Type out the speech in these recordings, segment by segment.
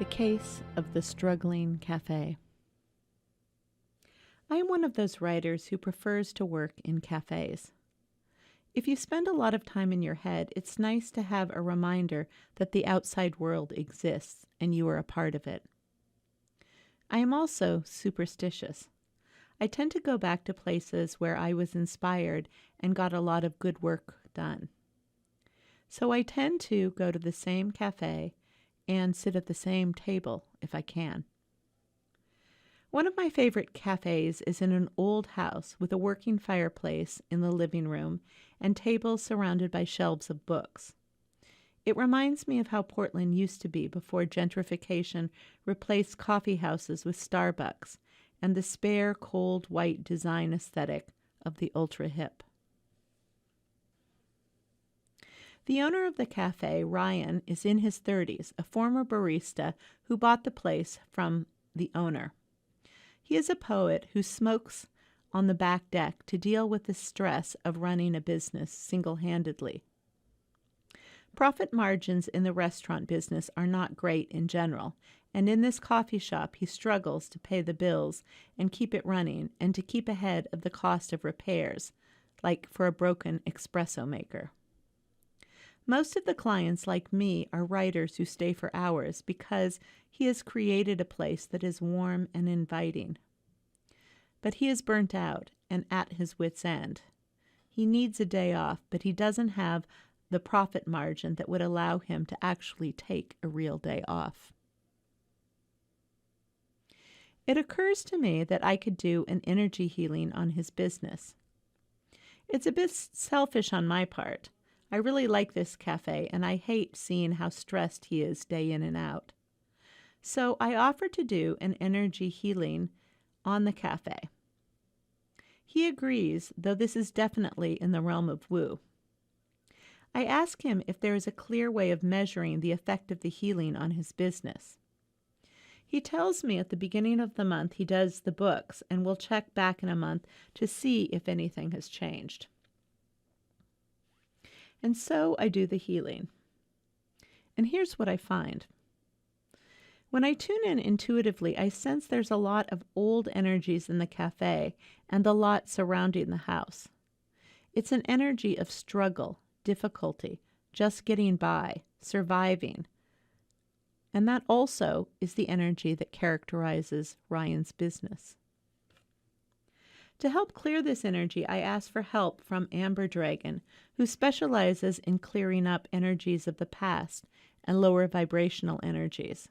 The Case of the Struggling Cafe. I am one of those writers who prefers to work in cafes. If you spend a lot of time in your head, it's nice to have a reminder that the outside world exists and you are a part of it. I am also superstitious. I tend to go back to places where I was inspired and got a lot of good work done. So I tend to go to the same cafe and sit at the same table if I can. One of my favorite cafes is in an old house with a working fireplace in the living room and tables surrounded by shelves of books. It reminds me of how Portland used to be before gentrification replaced coffee houses with Starbucks and the spare, cold, white design aesthetic of the ultra-hip. The owner of the cafe, Ryan, is in his 30s, a former barista who bought the place from the owner. He is a poet who smokes on the back deck to deal with the stress of running a business single-handedly. Profit margins in the restaurant business are not great in general, and in this coffee shop he struggles to pay the bills and keep it running and to keep ahead of the cost of repairs, like for a broken espresso maker. Most of the clients, like me, are writers who stay for hours because he has created a place that is warm and inviting. But he is burnt out and at his wit's end. He needs a day off, but he doesn't have the profit margin that would allow him to actually take a real day off. It occurs to me that I could do an energy healing on his business. It's a bit selfish on my part. I really like this cafe, and I hate seeing how stressed he is day in and out. So I offered to do an energy healing on the cafe. He agrees, though this is definitely in the realm of woo. I ask him if there is a clear way of measuring the effect of the healing on his business. He tells me at the beginning of the month he does the books and will check back in a month to see if anything has changed. And so I do the healing. And here's what I find. When I tune in intuitively, I sense there's a lot of old energies in the cafe and the lot surrounding the house. It's an energy of struggle, difficulty, just getting by, surviving. And that also is the energy that characterizes Ryan's business. To help clear this energy, I asked for help from Amber Dragon, who specializes in clearing up energies of the past and lower vibrational energies.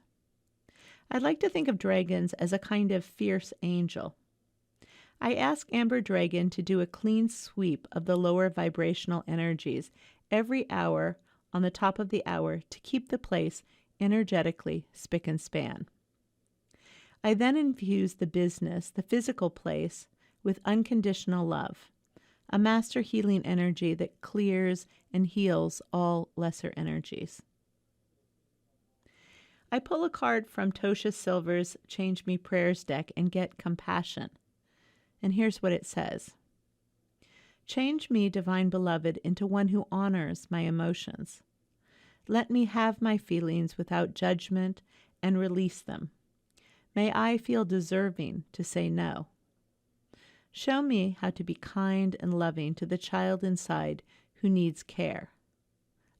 I'd like to think of dragons as a kind of fierce angel. I asked Amber Dragon to do a clean sweep of the lower vibrational energies every hour on the top of the hour to keep the place energetically spick and span. I then infused the business, the physical place, with unconditional love, a master healing energy that clears and heals all lesser energies. I pull a card from Tosha Silver's Change Me Prayers deck and get compassion. And here's what it says. Change me, divine beloved, into one who honors my emotions. Let me have my feelings without judgment and release them. May I feel deserving to say no. Show me how to be kind and loving to the child inside who needs care.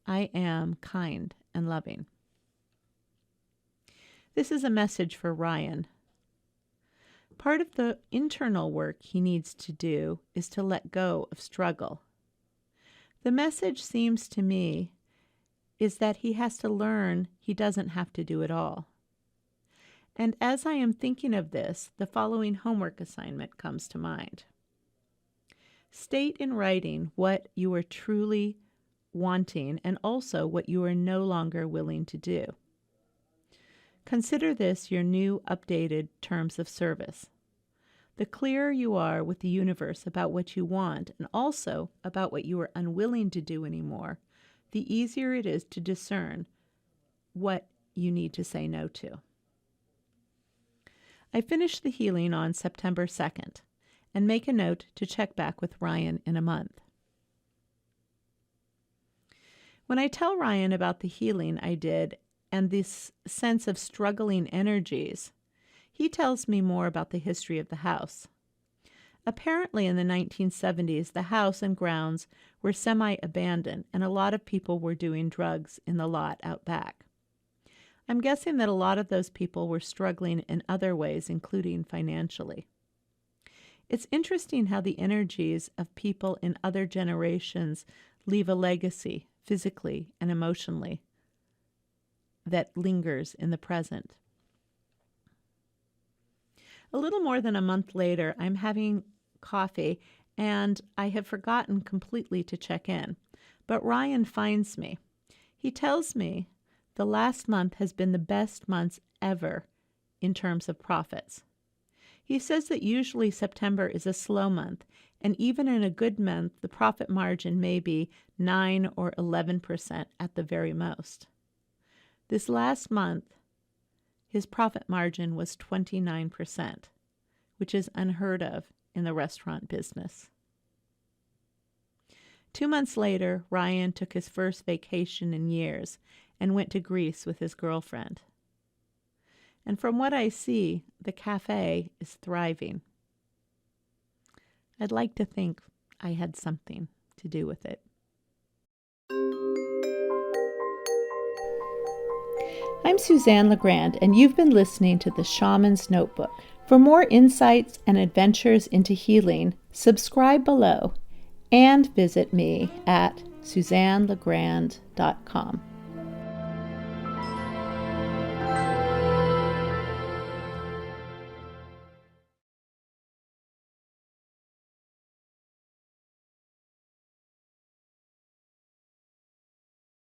I am kind and loving. This is a message for Ryan. Part of the internal work he needs to do is to let go of struggle. The message seems to me is that he has to learn he doesn't have to do it all. And as I am thinking of this, the following homework assignment comes to mind. State in writing what you are truly wanting and also what you are no longer willing to do. Consider this your new updated terms of service. The clearer you are with the universe about what you want and also about what you are unwilling to do anymore, the easier it is to discern what you need to say no to. I finish the healing on September 2nd and make a note to check back with Ryan in a month. When I tell Ryan about the healing I did and this sense of struggling energies, he tells me more about the history of the house. Apparently in the 1970s, the house and grounds were semi-abandoned, and a lot of people were doing drugs in the lot out back. I'm guessing that a lot of those people were struggling in other ways, including financially. It's interesting how the energies of people in other generations leave a legacy, physically and emotionally, that lingers in the present. A little more than a month later, I'm having coffee, and I have forgotten completely to check in. But Ryan finds me. He tells me the last month has been the best months ever in terms of profits. He says that usually September is a slow month, and even in a good month, the profit margin may be 9 or 11% at the very most. This last month, his profit margin was 29%, which is unheard of in the restaurant business. 2 months later, Ryan took his first vacation in years and went to Greece with his girlfriend. And from what I see, the cafe is thriving. I'd like to think I had something to do with it. I'm Suzanne LaGrande, and you've been listening to The Shaman's Notebook. For more insights and adventures into healing, subscribe below and visit me at SuzanneLaGrande.com.